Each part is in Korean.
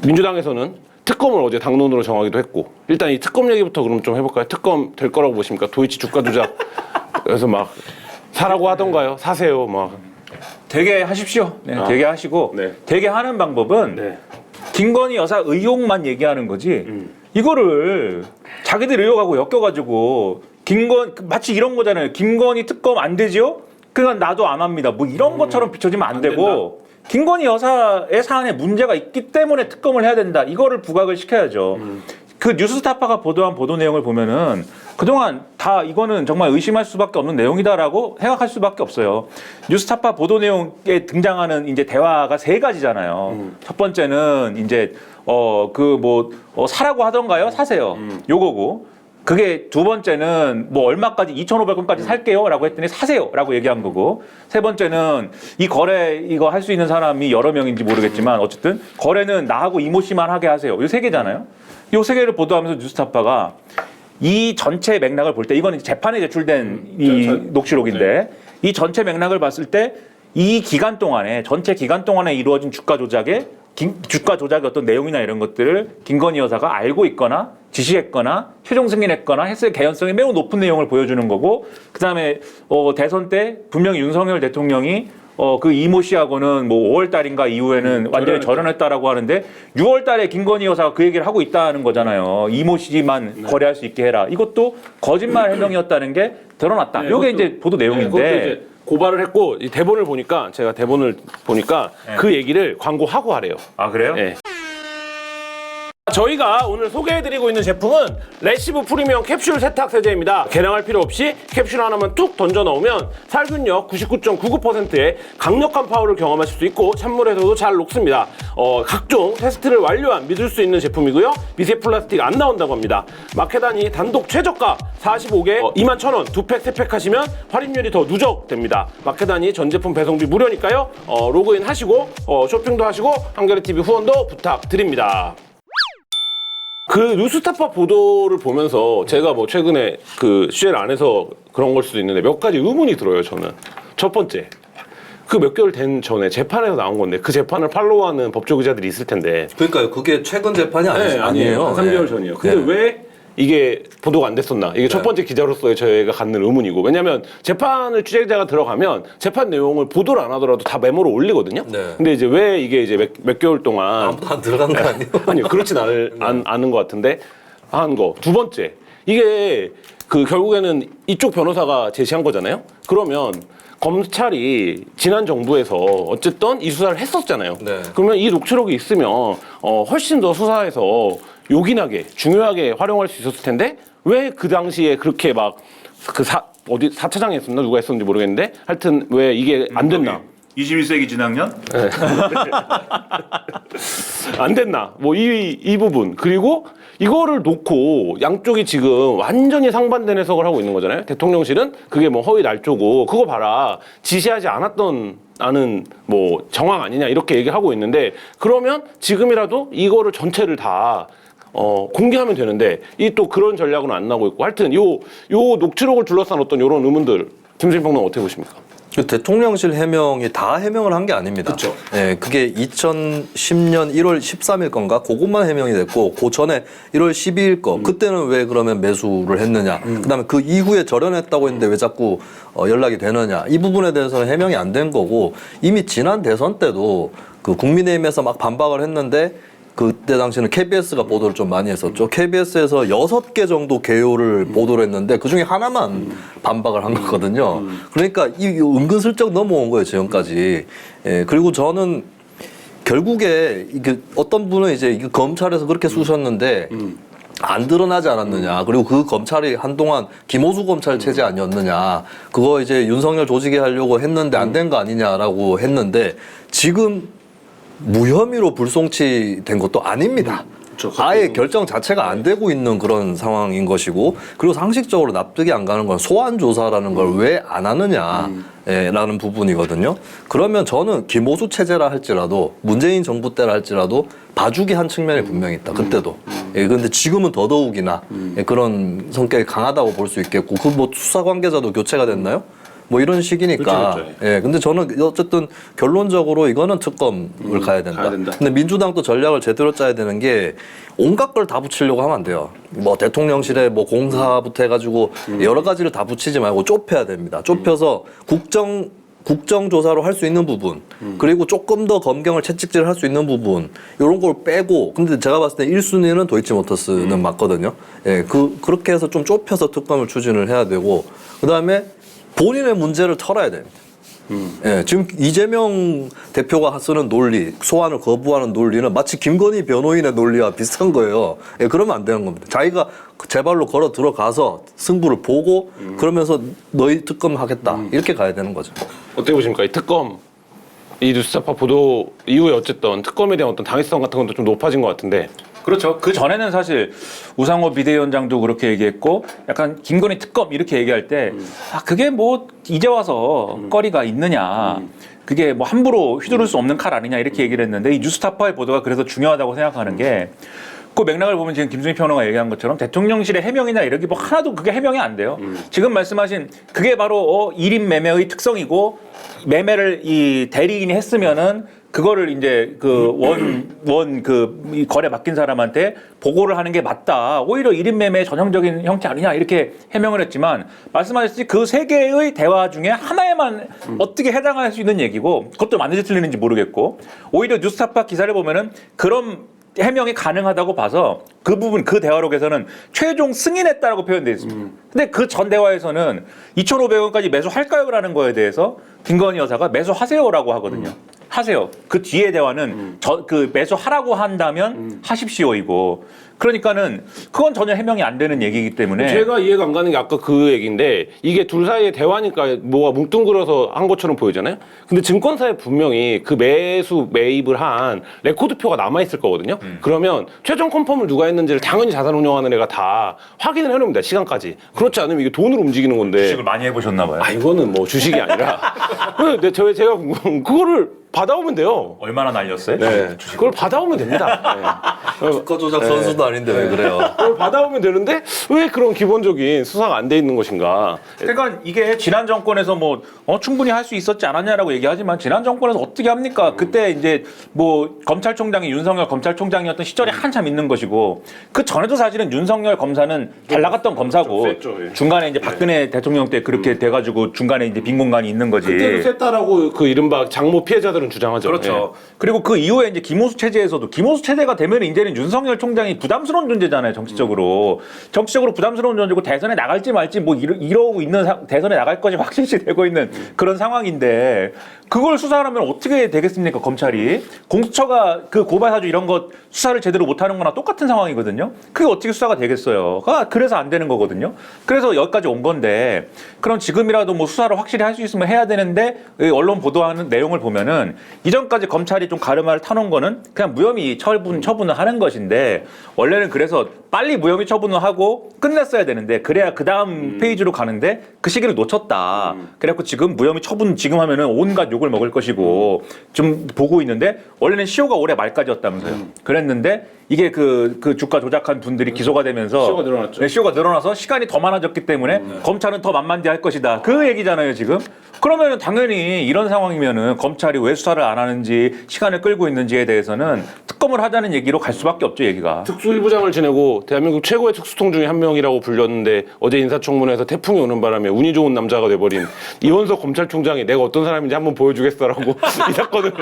민주당에서는 특검을 어제 당론으로 정하기도 했고 일단 이 특검 얘기부터 그럼 좀 해볼까요? 특검 될 거라고 보십니까? 도이치 주가 조작 그래서 막 사라고 하던가요? 사세요 막. 되게 하십시오. 네, 되게 하시고 네. 되게 하는 방법은 네. 김건희 여사 의혹만 얘기하는 거지 이거를 자기들 의혹하고 엮여가지고 마치 이런 거잖아요. 김건희 특검 안 되지요? 그러니까 나도 안 합니다. 뭐 이런 것처럼 비춰지면 안 되고 김건희 여사의 사안에 문제가 있기 때문에 특검을 해야 된다. 이거를 부각을 시켜야죠. 그 뉴스타파가 보도한 보도 내용을 보면은 그동안 다 이거는 정말 의심할 수밖에 없는 내용이다라고 생각할 수밖에 없어요. 뉴스타파 보도 내용에 등장하는 이제 대화가 세 가지잖아요. 첫 번째는 이제 사라고 하던가요? 사세요. 요거고. 그게 두 번째는 뭐 얼마까지 2,500원까지 살게요라고 했더니 사세요라고 얘기한 거고 세 번째는 이 거래 이거 할 수 있는 사람이 여러 명인지 모르겠지만 어쨌든 거래는 나하고 이모 씨만 하게 하세요. 이 세 개잖아요. 이 세 개를 보도하면서 뉴스타파가 이 전체 맥락을 볼 때 이거는 재판에 제출된 이 녹취록인데 이 전체 맥락을 봤을 때 이 기간 동안에 전체 기간 동안에 이루어진 주가 조작의 어떤 내용이나 이런 것들을 김건희 여사가 알고 있거나 지시했거나 최종 승인했거나 했을 개연성이 매우 높은 내용을 보여주는 거고 그다음에 대선 때 분명히 윤석열 대통령이 그 이모 씨하고는 뭐 5월 달인가 이후에는 완전히 절연했다라고 하는데 6월 달에 김건희 여사가 그 얘기를 하고 있다는 거잖아요. 이모 씨만 거래할 수 있게 해라. 이것도 거짓말 해명이었다는 게 드러났다. 이게 이제 보도 내용인데 고발을 했고 이 대본을 보니까 제가 대본을 보니까 그 얘기를 광고하고 하래요. 아 그래요? 네. 저희가 오늘 소개해드리고 있는 제품은 레시브 프리미엄 캡슐 세탁 세제입니다. 개량할 필요 없이 캡슐 하나만 툭 던져 넣으면 살균력 99.99%의 강력한 파워를 경험하실 수 있고 찬물에서도 잘 녹습니다. 각종 테스트를 완료한 믿을 수 있는 제품이고요. 미세 플라스틱 안 나온다고 합니다. 마케단이 단독 최저가 45개 21,000원 2팩 3팩 하시면 할인율이 더 누적됩니다. 마케단이 전 제품 배송비 무료니까요. 로그인 하시고 쇼핑도 하시고 한겨레TV 후원도 부탁드립니다. 그 뉴스타파 보도를 보면서 제가 뭐 최근에 그 CL 안에서 그런 걸 수도 있는데 몇 가지 의문이 들어요. 저는 첫 번째 그 몇 개월 된 전에 재판에서 나온 건데 그 재판을 팔로우하는 법조 기자들이 있을 텐데 그러니까요. 그게 최근 재판이 네, 아니에요. 한 3개월 전이에요. 근데 왜 이게 보도가 안 됐었나? 이게 첫 번째 기자로서의 저희가 갖는 의문이고 왜냐면 재판을 취재자가 들어가면 재판 내용을 보도를 안 하더라도 다 메모로 올리거든요. 네. 근데 이제 왜 이게 이제 몇 개월 동안 아무도 안 들어간 거 아니에요? 아니요, 그렇진 않은 것 같은데 한 거. 두 번째, 이게 그 결국에는 이쪽 변호사가 제시한 거잖아요. 그러면 검찰이 지난 정부에서 어쨌든 이 수사를 했었잖아요. 네. 그러면 이 녹취록이 있으면 훨씬 더 수사에서 요긴하게 중요하게 활용할 수 있었을 텐데 왜 그 당시에 그렇게 막 그 어디 4차장에 했었나 누가 했었는지 모르겠는데 하여튼 왜 이게 안 됐나? 21세기 진학년? 네. 안 됐나? 뭐 이 부분 그리고 이거를 놓고 양쪽이 지금 완전히 상반된 해석을 하고 있는 거잖아요. 대통령실은 그게 뭐 허위 날조고 그거 봐라 지시하지 않았던 나는 뭐 정황 아니냐 이렇게 얘기하고 있는데 그러면 지금이라도 이거를 전체를 다 공개하면 되는데 이 또 그런 전략은 안 나오고 있고 하여튼 요 녹취록을 둘러싼 어떤 이런 의문들 김수진 평론가 어떻게 보십니까? 그 대통령실 해명이 다 해명을 한 게 아닙니다. 그쵸. 네, 그게 2010년 1월 13일 건가? 그것만 해명이 됐고, 그 전에 1월 12일 거, 그때는 왜 그러면 매수를 했느냐? 그다음에 그 이후에 절연했다고 했는데 왜 자꾸 연락이 되느냐? 이 부분에 대해서는 해명이 안 된 거고, 이미 지난 대선 때도 그 국민의힘에서 막 반박을 했는데, 그때 당시에는 KBS가 보도를 좀 많이 했었죠. KBS에서 6개 정도 개요를 보도를 했는데 그중에 하나만 반박을 한 거거든요. 그러니까 이 은근슬쩍 넘어온 거예요, 지금까지. 예, 그리고 저는 결국에 이게 어떤 분은 이제 이게 검찰에서 그렇게 쑤셨는데 안 드러나지 않았느냐. 그리고 그 검찰이 한동안 김호수 검찰 체제 아니었느냐. 그거 이제 윤석열 조직에 하려고 했는데 안 된 거 아니냐라고 했는데 지금 무혐의로 불송치된 것도 아닙니다. 아예 결정 자체가 안 되고 있는 그런 상황인 것이고 그리고 상식적으로 납득이 안 가는 건 소환 조사라는 걸 왜 안 하느냐라는 부분이거든요. 그러면 저는 김호수 체제라 할지라도 문재인 정부 때라 할지라도 봐주기 한 측면이 분명히 있다. 그때도. 예, 근데 지금은 더더욱이나 그런 성격이 강하다고 볼 수 있겠고 그 뭐 수사 관계자도 교체가 됐나요? 뭐 이런 식이니까. 그렇죠. 예. 근데 저는 어쨌든 결론적으로 이거는 특검을 가야 된다. 가야 된다. 근데 민주당도 전략을 제대로 짜야 되는 게 온갖 걸 다 붙이려고 하면 안 돼요. 뭐 대통령실에 뭐 공사부터 해가지고 여러 가지를 다 붙이지 말고 좁혀야 됩니다. 좁혀서 국정조사로 할 수 있는 부분, 그리고 조금 더 검경을 채찍질 할 수 있는 부분, 이런 걸 빼고, 근데 제가 봤을 때 1순위는 도이치모터스는 맞거든요. 예, 그렇게 해서 좀 좁혀서 특검을 추진을 해야 되고, 그 다음에 본인의 문제를 털어야 됩니다. 예, 지금 이재명 대표가 쓰는 논리, 소환을 거부하는 논리는 마치 김건희 변호인의 논리와 비슷한 거예요. 예, 그러면 안 되는 겁니다. 자기가 제 발로 걸어 들어가서 승부를 보고 그러면서 너희 특검 하겠다 이렇게 가야 되는 거죠. 어떻게 보십니까? 이 특검, 이 뉴스타파 보도 이후에 어쨌든 특검에 대한 어떤 당위성 같은 것도 좀 높아진 것 같은데. 그렇죠. 그 전에는 사실 우상호 비대위원장도 그렇게 얘기했고 약간 김건희 특검 이렇게 얘기할 때 그게 뭐 이제 와서 거리가 있느냐. 그게 뭐 함부로 휘두를 수 없는 칼 아니냐 이렇게 얘기를 했는데 이 뉴스타파의 보도가 그래서 중요하다고 생각하는 게 그 맥락을 보면 지금 김수미 평론가 얘기한 것처럼 대통령실의 해명이나 이런 게 뭐 하나도 그게 해명이 안 돼요. 지금 말씀하신 그게 바로 1인 매매의 특성이고 매매를 이 대리인이 했으면은 그거를 이제 이 거래 맡긴 사람한테 보고를 하는 게 맞다. 오히려 1인 매매의 전형적인 형태 아니냐 이렇게 해명을 했지만 말씀하셨듯이 그 세 개의 대화 중에 하나에만 어떻게 해당할 수 있는 얘기고 그것도 맞는지 틀리는지 모르겠고 오히려 뉴스타파 기사를 보면은 그런 해명이 가능하다고 봐서 그 부분 그 대화록에서는 최종 승인했다라고 표현되어 있습니다. 근데 그 전 대화에서는 2,500원까지 매수할까요? 라는 거에 대해서 김건희 여사가 매수하세요라고 하거든요. 하세요. 그 뒤에 대화는 그 매수하라고 한다면 하십시오이고 그러니까는 그건 전혀 해명이 안 되는 얘기이기 때문에 제가 이해가 안 가는 게 아까 그 얘기인데 이게 둘 사이의 대화니까 뭐가 뭉뚱그려서 한 것처럼 보이잖아요. 근데 증권사에 분명히 그 매입을 한 레코드표가 남아있을 거거든요. 그러면 최종 컨펌을 누가 했는지를 당연히 자산운용하는 애가 다 확인을 해놓습니다. 시간까지. 그렇지 않으면 이게 돈으로 움직이는 건데. 주식을 많이 해보셨나 봐요. 이거는 뭐 주식이 아니라 근데 제가 궁금한 그거를 받아오면 돼요. 얼마나 날렸어요? 네. 그걸 받아오면 됩니다. 네. 주가 조작 선수도 아닌데 왜 그래요? 그걸 받아오면 되는데 왜 그런 기본적인 수사가 안 돼 있는 것인가? 그러니까 이게 지난 정권에서 뭐 충분히 할 수 있었지 않았냐라고 얘기하지만 지난 정권에서 어떻게 합니까? 그때 이제 뭐 검찰총장이 윤석열 검찰총장이었던 시절이 한참 있는 것이고 그 전에도 사실은 윤석열 검사는 잘 나갔던 검사고 셌죠, 예. 중간에 이제 박근혜 대통령 때 그렇게 돼가지고 중간에 이제 빈 공간이 있는 거지. 그때도 셌다라고 그 이른바 장모 피해자들은 주장하죠. 그렇죠. 그리고 그 이후에 이제 김호수 체제에서도 김호수 체제가 되면 이제는 윤석열 총장이 부담스러운 존재잖아요. 정치적으로. 정치적으로 부담스러운 존재고 대선에 나갈지 말지 뭐 이러고 있는 대선에 나갈 것이 확실시 되고 있는 그런 상황인데 그걸 수사를 하면 어떻게 되겠습니까? 검찰이. 공수처가 그 고발 사주 이런 거 수사를 제대로 못하는 거나 똑같은 상황이거든요. 그게 어떻게 수사가 되겠어요. 그래서 안 되는 거거든요. 그래서 여기까지 온 건데 그럼 지금이라도 뭐 수사를 확실히 할 수 있으면 해야 되는데 언론 보도하는 내용을 보면은 이전까지 검찰이 좀 가르마를 타놓은 거는 그냥 무혐의 처분을 하는 것인데 원래는 그래서 빨리 무혐의 처분을 하고 끝냈어야 되는데 그래야 그 다음 페이지로 가는데 그 시기를 놓쳤다. 그래갖고 지금 무혐의 처분 지금 하면은 온갖 욕을 먹을 것이고 좀 보고 있는데 원래는 시효가 올해 말까지였다면서요. 그랬는데 이게 그 주가 조작한 분들이 기소가 되면서 시효가 늘어났죠. 네, 시효가 늘어나서 시간이 더 많아졌기 때문에 검찰은 더 만만디할 것이다. 그 얘기잖아요 지금. 그러면은 당연히 이런 상황이면은 검찰이 왜 수사를 안 하는지 시간을 끌고 있는지에 대해서는 특검을 하자는 얘기로 갈 수밖에 없죠 얘기가. 특수일부장을 지내고 대한민국 최고의 특수통 중에 한 명이라고 불렸는데 어제 인사청문회에서 태풍이 오는 바람에 운이 좋은 남자가 돼버린 이원석 검찰총장이 내가 어떤 사람인지 한번 보여주겠어라고 이 사건을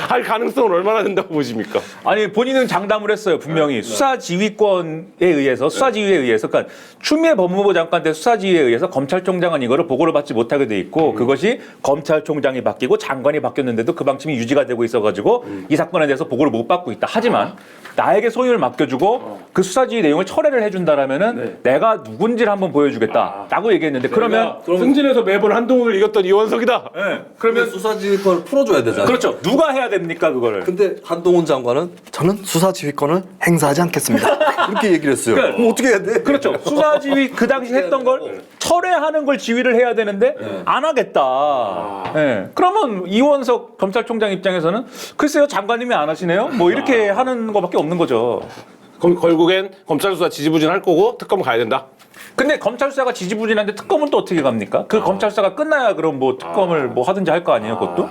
할 가능성은 얼마나 된다고 보십니까? 아니 본인은 장담을 했어요 분명히 수사지휘권에 의해서 수사지휘에 의해서 그러니까 추미애 법무부 장관 때 수사지휘에 의해서 검찰총장은 이거를 보고를 받지 못하게 돼 있고 그것이 검찰총장이 바뀌고 장관이 바뀌었는데도 그 방침이 유지가 되고 있어가지고 이 사건에 대해서 보고를 못 받고 있다. 하지만 나에게 소유를 맡겨주고 그 수사지휘 내용을 철회를 해준다라면은 내가 누군지를 한번 보여주겠다라고 얘기했는데 그러면 승진에서 매번 한동훈을 이겼던 이원석이다. 그러면 수사지휘권을 풀어줘야 되잖아요. 그렇죠. 누가 해야 됩니까 그거를? 근데 한동훈 장관은 저는 수사지휘권을 행사하지 않겠습니다. 이렇게 얘기를 했어요. 그럼 어떻게 해야 돼? 그렇죠. 수사지휘 그 당시 했던 걸 철회하는 걸 지휘를 해야 되는데 안 하겠다. 예. 그러면 이원석 검찰총장 입장에서는 글쎄요 장관님이 안 하시네요. 뭐 이렇게 하는 거밖에 없는 거죠. 그럼 결국엔 검찰 수사 지지부진할 거고 특검 가야 된다. 근데 검찰 수사가 지지부진한데 특검은 또 어떻게 갑니까? 그 검찰 수사가 끝나야 그럼 뭐 특검을 뭐 하든지 할 거 아니에요, 그것도?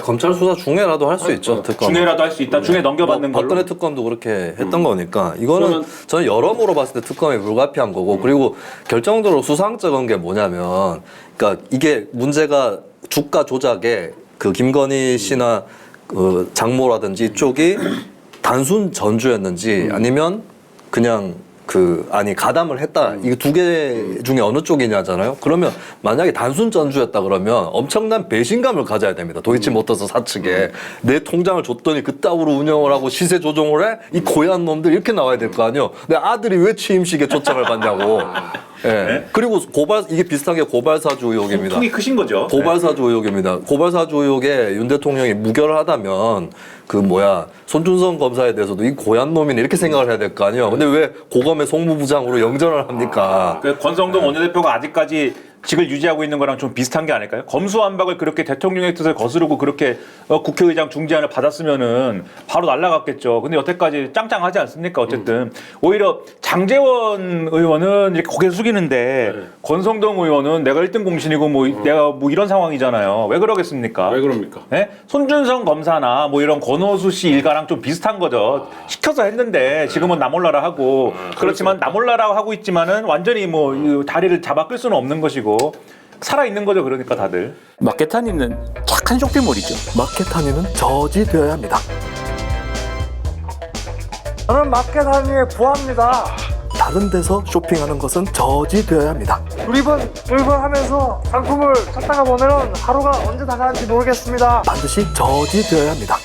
검찰 수사 중에라도 할 수 있죠. 특검. 중에라도 할 수 있다. 중에 넘겨받는 걸로. 박근혜 특검도 그렇게 했던 거니까 이거는 저는 여러모로 봤을 때 특검이 불가피한 거고 그리고 결정적으로 수상쩍은 게 뭐냐면 그러니까 이게 문제가 주가 조작에 그 김건희 씨나 그 장모라든지 이쪽이 단순 전주였는지 아니면 그냥 아니 가담을 했다 이거 두 개 중에 어느 쪽이냐잖아요. 그러면 만약에 단순 전주였다 그러면 엄청난 배신감을 가져야 됩니다. 도이치모터스 사측에 내 통장을 줬더니 그따구로 운영을 하고 시세 조정을 해? 이 고얀 놈들 이렇게 나와야 될 거 아니에요. 내 아들이 왜 취임식에 초청을 받냐고. 예. 네? 그리고 이게 비슷한 게 고발사주 의혹입니다. 통이 크신 거죠. 고발사주 의혹입니다. 고발사주 의혹에 윤 대통령이 무결을 하다면 손준성 검사에 대해서도 이 고얀 놈이네 이렇게 생각을 해야 될 거 아니에요. 근데 왜 고검의 송무부장으로 영전을 합니까? 그 권성동 원내대표가 아직까지 직을 유지하고 있는 거랑 좀 비슷한 게 아닐까요? 검수완박을 그렇게 대통령의 뜻을 거스르고 그렇게 국회의장 중재안을 받았으면은 바로 날라갔겠죠. 근데 여태까지 짱짱하지 않습니까? 어쨌든 오히려 장제원 의원은 이렇게 고개 숙이는데 권성동 의원은 내가 1등 공신이고 내가 이런 상황이잖아요. 왜 그러겠습니까? 왜 그럽니까? 네? 손준성 검사나 이런 권오수 씨 일가랑 좀 비슷한 거죠. 시켜서 했는데 지금은 나 몰라라 하고 그렇지만 나 몰라라 하고 있지만은 완전히 이 다리를 잡아 끌 수는 없는 것이고 살아 있는 거죠. 그러니까 다들 마케타니는 착한 쇼핑몰이죠. 마켓하니는 저지되어야 합니다. 저는 마켓하니에 구합니다. 다른 데서 쇼핑하는 것은 저지되어야 합니다. 두리번 하면서 상품을 찾다가 보면 하루가 언제 다 가는지 모르겠습니다. 반드시 저지되어야 합니다.